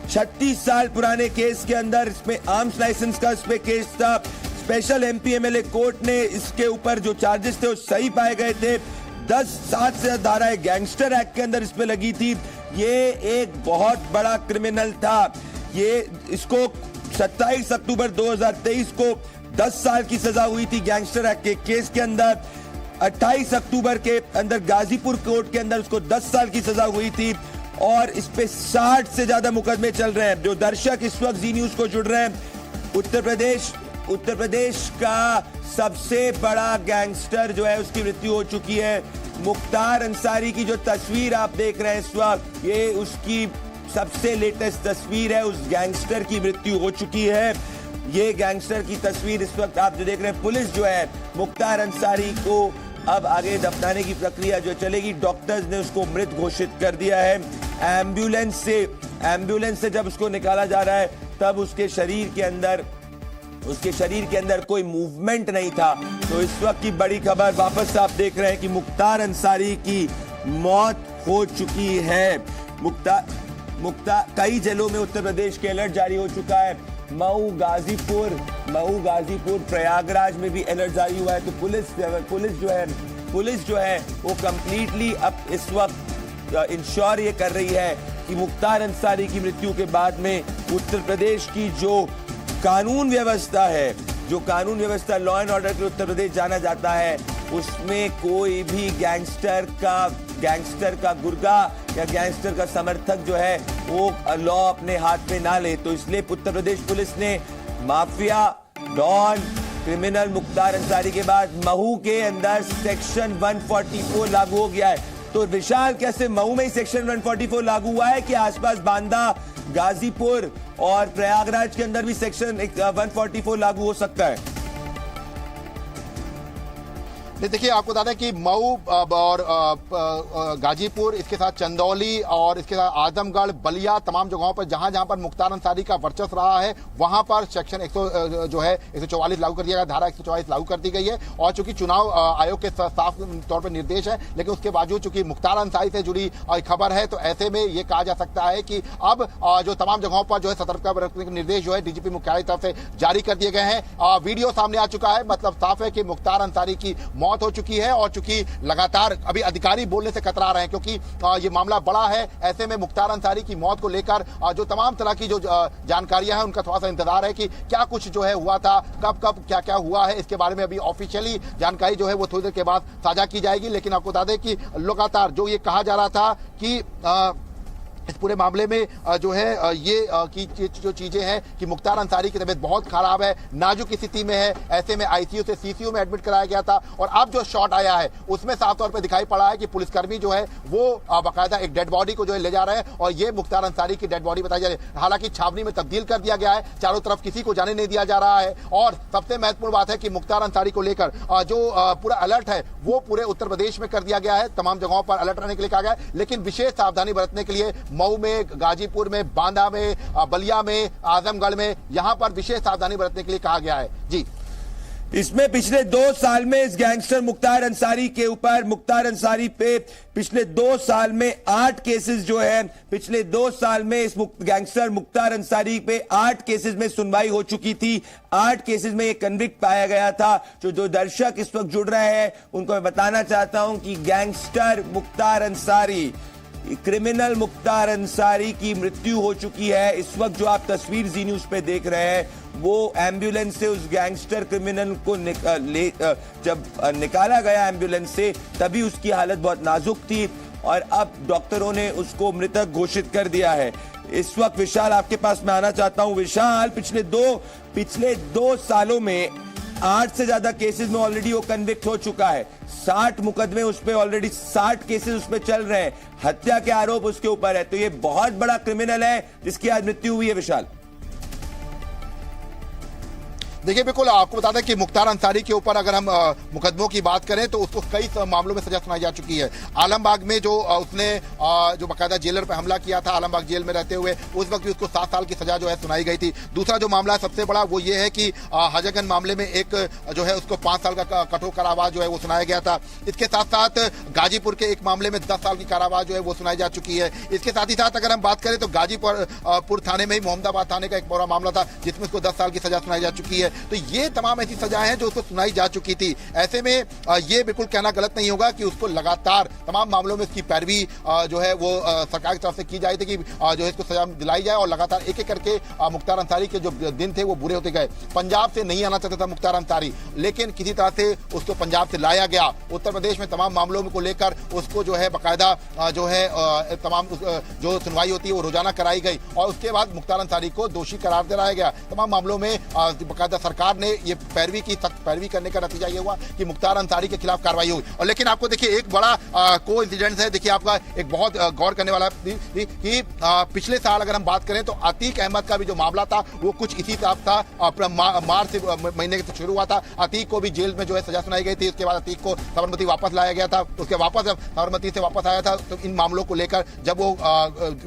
36 साल पुराने केस के अंदर इसमें आर्म्स लाइसेंस का इसमें केस था। स्पेशल एमपीएमएलए कोर्ट ने इसके ऊपर जो चार्जेस थे वो सही पाए गए थे। 10-7 से धारा गैंगस्टर एक्ट के अंदर इसमें लगी थी। ये एक बहुत बड़ा क्रिमिनल था। ये इसको 27 अक्टूबर 2023 को 10 साल की सजा हुई थी गैंगस्टर एक्ट के केस के अंदर। 28 अक्टूबर के अंदर गाजीपुर कोर्ट के अंदर उसको 10 साल की सजा हुई थी और इस पे 60 से ज्यादा मुकदमे चल रहे हैं। जो दर्शक इस वक्त जी न्यूज को जुड़ रहे हैं, उत्तर प्रदेश का सबसे बड़ा गैंगस्टर जो है उसकी मृत्यु हो चुकी है। मुख्तार अंसारी की जो तस्वीर आप देख रहे हैं इस वक्त, ये उसकी सबसे लेटेस्ट तस्वीर है। उस गैंगस्टर की मृत्यु हो चुकी है। ये गैंगस्टर की तस्वीर इस वक्त आप जो देख रहे हैं। पुलिस जो है मुख्तार अंसारी को अब आगे दफनाने की प्रक्रिया जो चलेगी। डॉक्टर्स ने उसको मृत घोषित कर दिया है। एम्बुलेंस से जब उसको निकाला जा रहा है तब उसके शरीर के अंदर कोई मूवमेंट नहीं था। तो इस वक्त की बड़ी खबर वापस आप देख रहे हैं कि मुख्तार अंसारी की मौत हो चुकी है। कई जिलों में उत्तर प्रदेश के अलर्ट जारी हो चुका है। मऊ गाजीपुर प्रयागराज में भी अलर्ट जारी हुआ है। तो पुलिस जो है वो कंप्लीटली अब इस वक्त इंश्योर ये कर रही है कि मुख्तार अंसारी की मृत्यु के बाद में उत्तर प्रदेश की जो कानून व्यवस्था लॉ एंड ऑर्डर के उत्तर प्रदेश जाना जाता है, उसमें कोई भी गैंगस्टर का गुर्गा या गैंगस्टर का समर्थक जो है वो लॉ अपने हाथ में ना ले। तो इसलिए उत्तर प्रदेश पुलिस ने mafia don criminal Mukhtar Ansari के बाद महू के अंदर सेक्शन 144 लागू हो गया है। तो विशाल, कैसे महू में ही सेक्शन 144 लागू हुआ है कि आसपास बांदा, गाजीपुर और प्रयागराज के अंदर भी सेक्शन 144 लागू हो सकता है? देखिए, आपको बता दें कि मऊ और गाजीपुर, इसके साथ चंदौली और इसके साथ आजमगढ़, बलिया, तमाम जगहों पर जहां पर मुख्तार अंसारी का वर्चस्व रहा है वहां पर सेक्शन 144 लागू कर दिया गया, धारा 144 लागू कर दी गई है। और चूंकि चुनाव आयोग के साफ तौर पर निर्देश है, लेकिन उसके बावजूद चूंकि मुख्तार अंसारी से जुड़ी खबर है, तो ऐसे में यह कहा जा सकता है कि अब जो तमाम जगहों पर जो है सतर्कता बरतने के निर्देश जो है डीजीपी मुख्यालय की तरफ से जारी कर दिए गए हैं। वीडियो सामने आ चुका है, मतलब साफ है कि मुख्तार अंसारी की मौत हो चुकी है। और चूंकि लगातार अभी अधिकारी बोलने से कतरा रहे हैं क्योंकि ये मामला बड़ा है, ऐसे में मुख्तार अंसारी की मौत को लेकर जो तमाम तरह की जो जानकारियां हैं उनका थोड़ा सा इंतजार है कि क्या कुछ जो है हुआ था, कब क्या क्या हुआ है। इसके बारे में अभी ऑफिशियली जानकारी जो है वो थोड़ी देर के बाद साझा की जाएगी। लेकिन आपको बता दें कि लगातार जो ये कहा जा रहा था कि इस पूरे मामले में जो है ये की जो चीजें हैं कि मुख्तार अंसारी की तबीयत बहुत खराब है, नाजुक स्थिति में है, ऐसे में आईसीयू से सीसीयू में एडमिट कराया गया था। और अब जो शॉट आया है उसमें साफ तौर पे दिखाई पड़ा है कि पुलिसकर्मी जो है वो बाकायदा एक डेड बॉडी को जो है ले जा रहे हैं और ये मुख्तार अंसारी की डेड बॉडी बताई जा रही है। हालांकि छावनी में तब्दील कर दिया गया है, चारों तरफ किसी को जाने नहीं दिया जा रहा है। और सबसे महत्वपूर्ण बात है कि मुख्तार अंसारी को लेकर जो पूरा अलर्ट है वो पूरे उत्तर प्रदेश में कर दिया गया है। तमाम जगहों पर अलर्ट रहने के लिए कहा गया है, लेकिन विशेष सावधानी बरतने के लिए मऊ में, गाजीपुर में, बांदा में, बलिया में, आजमगढ़ में, यहां पर विशेष सावधानी बरतने के लिए कहा गया है। जी, इसमें पिछले 2 साल में इस गैंगस्टर मुख्तार अंसारी के ऊपर, मुख्तार अंसारी पे पिछले 2 साल में 8 केसेस जो है, पिछले 2 साल में इस गैंगस्टर मुख्तार अंसारी पे 8 केसेस में सुनवाई हो चुकी थी। 8 केसेस में ये कन्विक्ट पाया गया था। जो दर्शक इस वक्त जुड़ रहे हैं उनको मैं बताना चाहता हूं कि गैंगस्टर मुख्तार अंसारी, क्रिमिनल मुख्तार अंसारी की मृत्यु हो चुकी है। इस वक्त जो आप तस्वीर जी न्यूज पे देख रहे हैं वो एम्बुलेंस से उस गैंगस्टर क्रिमिनल को जब निकाला गया एम्बुलेंस से, तभी उसकी हालत बहुत नाजुक थी और अब डॉक्टरों ने उसको मृतक घोषित कर दिया है। इस वक्त विशाल आपके पास मैं आना चाहता हूं। विशाल, पिछले दो सालों में 8 से ज्यादा केसेस में ऑलरेडी वो कन्विक्ट हो चुका है। 60 मुकदमे उस पे ऑलरेडी, 60 केसेस उस पे चल रहे हैं, हत्या के आरोप उसके ऊपर है। तो ये बहुत बड़ा क्रिमिनल है जिसकी आज मृत्यु हुई है। विशाल, देखिए बिल्कुल आपको बता दें कि मुख्तार अंसारी के ऊपर अगर हम मुकदमों की बात करें तो उसको कई मामलों में सजा सुनाई जा चुकी है। आलमबाग में जो उसने जो बाकायदा जेलर पर हमला किया था, आलमबाग जेल में रहते हुए, उस वक्त भी उसको 7 साल की सजा जो है सुनाई गई थी। दूसरा जो मामला सबसे बड़ा वो ये है कि हजरगंज मामले में एक जो है उसको 5 साल का कठोर कारावास जो है वो सुनाया गया था। इसके साथ साथ गाजीपुर के एक मामले में 10 साल की कारावास जो है वो सुनाई जा चुकी है। इसके साथ ही साथ अगर हम बात करें तो गाजीपुर थाने में ही मोहम्मदाबाद थाने का एक बड़ा मामला था जिसमें उसको 10 साल की सजा सुनाई जा चुकी है। तो ये तमाम ऐसी सजाएं हैं जो उसको सुनाई जा चुकी थी। ऐसे में ये बिल्कुल कहना गलत नहीं होगा कि उसको लगातार तमाम मामलों में इसकी पैरवी जो है वो सरकार की तरफ से की जाए थी कि जो है इसको सजा दिलाई जाए और लगातार एक एक करके मुख्तार अंसारी के जो दिन थे वो बुरे होते गए। पंजाब से नहीं आना चाहता था मुख्तार अंसारी, लेकिन किसी तरह से उसको पंजाब से लाया गया। उत्तर प्रदेश में तमाम मामलों को लेकर उसको जो है बाकायदा जो है तमाम जो सुनवाई होती है वो रोजाना कराई गई और उसके बाद मुख्तार अंसारी को दोषी करार दिलाया गया। तमाम मामलों में बाकायदा सरकार ने ये पैरवी की, सख्त पैरवी करने का नतीजा ये हुआ कि मुख्तार अंसारी के खिलाफ कार्रवाई हुई। और लेकिन आपको देखिए एक बड़ा को इंसिडेंस है, देखिए आपका एक बहुत गौर करने वाला कि पिछले साल अगर हम बात करें तो अतीक अहमद का भी जो मामला था वो कुछ इसी तरह था। मार्च महीने से शुरू हुआ था। अतीक को भी जेल में जो है सजा सुनाई गई थी। उसके बाद अतीक को साबरमती वापस लाया गया था। उसके वापस साबरमती से वापस आया था तो इन मामलों को लेकर जब वो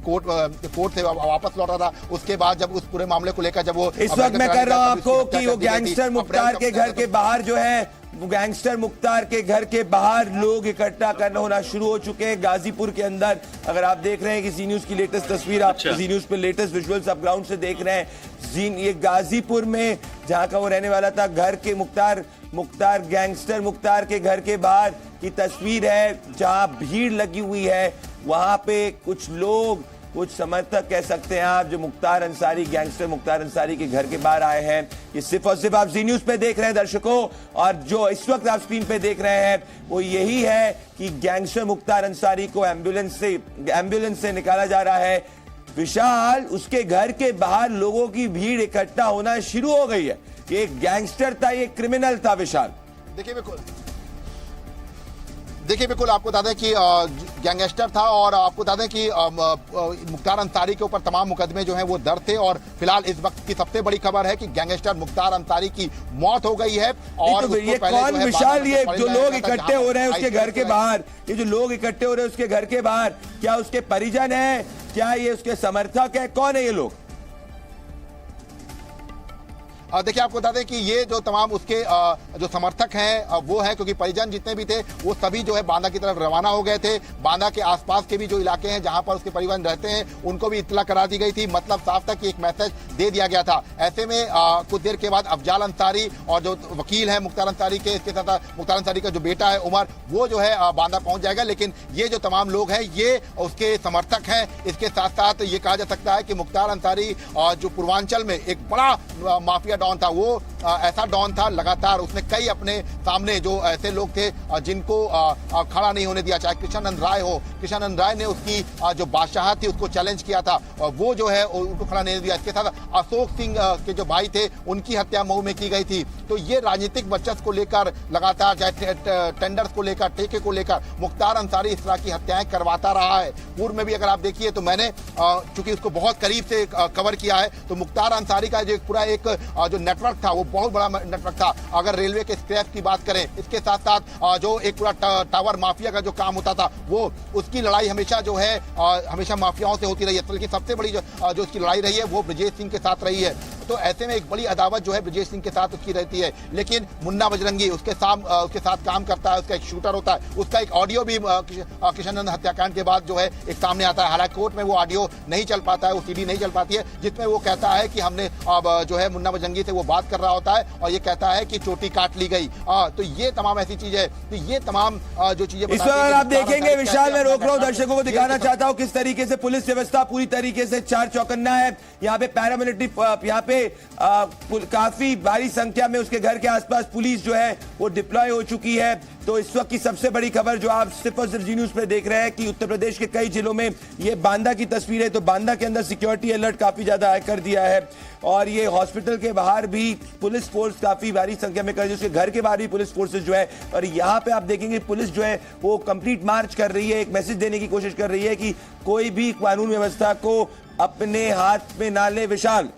कोर्ट से वापस लौटा था, उसके बाद जब उस पूरे मामले को लेकर जब वो इस वक्त मैं कर रहा हूं आपको कि वो गैंगस्टर मुख्तार के घर के बाहर जो है वो गैंगस्टर मुख्तार के घर के बाहर लोग इकट्ठा करना होना शुरू हो चुके हैं गाजीपुर के अंदर। अगर आप देख रहे हैं कि जी न्यूज की लेटेस्ट तस्वीर, आप जी न्यूज पे लेटेस्ट विजुअल्स आप ग्राउंड से देख रहे हैं। ये गाजीपुर में जहां का वो रहने वाला था, घर के मुख्तार गैंगस्टर मुख्तार के घर के बाहर की तस्वीर है जहां भीड़ लगी हुई है। वहां पे कुछ लोग, कुछ समर्थक कह सकते हैं आप, जो मुख्तार अंसारी, गैंगस्टर मुख्तार अंसारी के घर के बाहर आए हैं। ये सिर्फ और सिर्फ आप जी न्यूज पे देख रहे हैं दर्शकों, और जो इस वक्त आप स्क्रीन पे देख रहे हैं वो यही है कि गैंगस्टर मुख्तार अंसारी को एम्बुलेंस से निकाला जा रहा है। विशाल, उसके घर के बाहर लोगों की भीड़ इकट्ठा होना शुरू हो गई है। ये गैंगस्टर था, ये क्रिमिनल था विशाल। देखिए बिल्कुल आपको बता दें कि गैंगस्टर था और आपको बता दें कि मुख्तार अंसारी के ऊपर तमाम मुकदमे जो हैं वो दर्ज थे। और फिलहाल इस वक्त की सबसे बड़ी खबर है कि गैंगस्टर मुख्तार अंसारी की मौत हो गई है। और ये कौन विशाल, ये जो लोग इकट्ठे हो रहे हैं उसके घर के बाहर, ये जो लोग इकट्ठे हो रहे हैं उसके घर के बाहर, क्या उसके परिजन है, क्या ये उसके समर्थक है, कौन है ये लोग? देखिए आपको बता दें कि ये जो तमाम उसके जो समर्थक हैं वो है, क्योंकि परिजन जितने भी थे वो सभी जो है बांदा की तरफ रवाना हो गए थे। बांदा के आसपास के भी जो इलाके हैं जहां पर उसके परिजन रहते हैं उनको भी इत्तला करा दी गई थी। मतलब साफ था कि एक मैसेज दे दिया गया था। ऐसे में कुछ देर के बाद अफजाल अंसारी और जो वकील है मुख्तार अंसारी के, इसके साथ मुख्तार अंसारी का जो बेटा है उमर, वो जो है बांदा पहुंच जाएगा। लेकिन ये जो तमाम लोग हैं ये उसके समर्थक हैं। इसके साथ साथ ये कहा जा सकता है कि मुख्तार अंसारी जो पूर्वांचल में एक बड़ा माफिया डॉन था, वो ऐसा डॉन था, लगातार उसने कई अपने सामने जो ऐसे लोग थे जिनको खड़ा नहीं होने दिया। चाहे कृष्णानंद राय हो, कृष्णानंद राय ने उसकी जो बादशाह थी उसको चैलेंज किया था, वो जो है उनको खड़ा नहीं दिया। इसके साथ अशोक सिंह के जो भाई थे उनकी हत्या मऊ में की गई थी। तो ये राजनीतिक वर्चस्व को लेकर लगातार, चाहे टेंडर्स को लेकर, ठेके को लेकर, मुख्तार अंसारी इस तरह की हत्याएं करवाता रहा है। पूर्व में भी अगर आप देखिए तो मैंने चूंकि उसको बहुत करीब से कवर किया है, तो मुख्तार अंसारी का जो पूरा एक जो नेटवर्क था वो बहुत बड़ा नेटवर्क था। अगर रेलवे के स्क्रैप की बात करें, इसके साथ साथ जो एक पूरा टावर माफिया का जो काम होता था, वो उसकी लड़ाई हमेशा जो है हमेशा माफियाओं से होती रही है। लेकिन सबसे बड़ी जो उसकी लड़ाई रही है वो ब्रजेश सिंह के साथ रही है। तो ऐसे में एक बड़ी अदावत जो है ब्रजेश सिंह के साथ उसकी रहती है। लेकिन मुन्ना बजरंगी उसके साथ काम करता है, उसका एक शूटर होता है। उसका एक ऑडियो भी कृष्णानंद हत्याकांड के बाद जो है एक सामने आता है। हालांकि कोर्ट में वो ऑडियो नहीं चल पाता है, वो सीडी नहीं चल पाती है, जिसमें वो कहता है कि हमने अब जो है मुन्ना बजरंगी से वो बात कर रहा होता है और ये कहता है कि चोटी काट ली गई। तो ये तमाम ऐसी चीज है, तो ये तमाम जो चीजें इस वक्त आप देखेंगे विशाल, मैं रोक रहा हूं, दर्शकों को दिखाना चाहता हूं किस तरीके से पुलिस व्यवस्था पूरी तरीके से चार चौकन्ना है। यहाँ पे पैरामिलिट्री, यहाँ पे काफी भारी संख्या में उसके घर के आसपास पुलिस जो है वो डिप्लॉय हो चुकी है। तो इस वक्त की सबसे बड़ी खबर जो आप सिर्फ और सिर्फ जी न्यूज पे देख रहे हैं कि उत्तर प्रदेश के कई जिलों में ये बांदा की तस्वीर है। तो बांदा के अंदर सिक्योरिटी अलर्ट काफी ज्यादा कर दिया है और ये हॉस्पिटल के बाहर भी पुलिस फोर्स काफी भारी संख्या में कर दी, उसके घर के बाहर भी पुलिस फोर्सेज जो है। और यहाँ पे आप देखेंगे पुलिस जो है वो कंप्लीट मार्च कर रही है, एक मैसेज देने की कोशिश कर रही है कि कोई भी कानून व्यवस्था को अपने हाथ में ना ले। विशाल,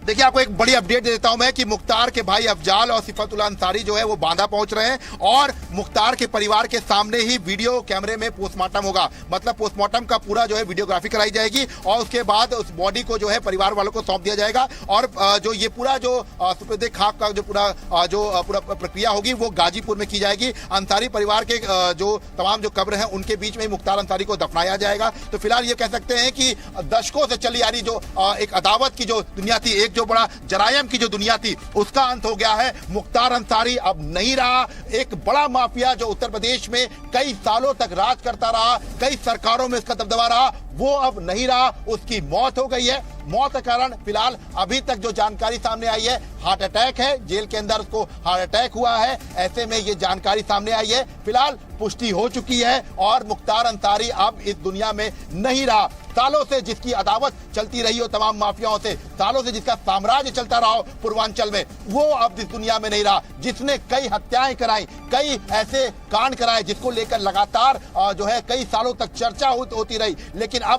देखिए आपको एक बड़ी अपडेट दे देता हूं मैं कि मुख्तार के भाई अफजाल और सिफतुल्लाह अंसारी जो है वो बांदा पहुंच रहे हैं और मुख्तार के परिवार के सामने ही वीडियो कैमरे में पोस्टमार्टम होगा। मतलब पोस्टमार्टम का पूरा जो है वीडियोग्राफी कराई जाएगी और उसके बाद उस बॉडी को जो है परिवार वालों को सौंप दिया जाएगा और जो ये पूरा जो सुपुर्द खाक का जो पूरा प्रक्रिया होगी वो गाजीपुर में की जाएगी। अंसारी परिवार के जो तमाम जो कब्र हैं उनके बीच में ही मुख्तार अंसारी को दफनाया जाएगा। तो फिलहाल ये कह सकते हैं कि दशकों से चली आ रही जो एक अदावत की जो दुनिया थी, एक जो बड़ा जरायम की जो दुनिया थी, उसका अंत हो गया है। मुख्तार अंसारी अब नहीं रहा। एक बड़ा माफिया जो उत्तर प्रदेश में कई सालों तक राज करता रहा, कई सरकारों में इसका दबदबा रहा, वो अब नहीं रहा। उसकी मौत हो गई है। मौत का कारण फिलहाल अभी तक जो जानकारी सामने आई है हार्ट अटैक है। जेल के अंदर उसको हार्ट अटैक हुआ है। ऐसे में ये जानकारी सामने आई है। फिलहाल पुष्टि हो चुकी है और मुख्तार अंसारी अब इस दुनिया में नहीं रहा। सालों से जिसकी अदावत चलती रही हो तमाम माफियाओं से, सालों से जिसका साम्राज्य चलता रहा हो पूर्वांचल में, वो अब इस दुनिया में नहीं रहा। जिसने कई हत्याएं कराई, कई ऐसे कांड कराए जिसको लेकर लगातार जो है कई सालों तक चर्चा होती रही, लेकिन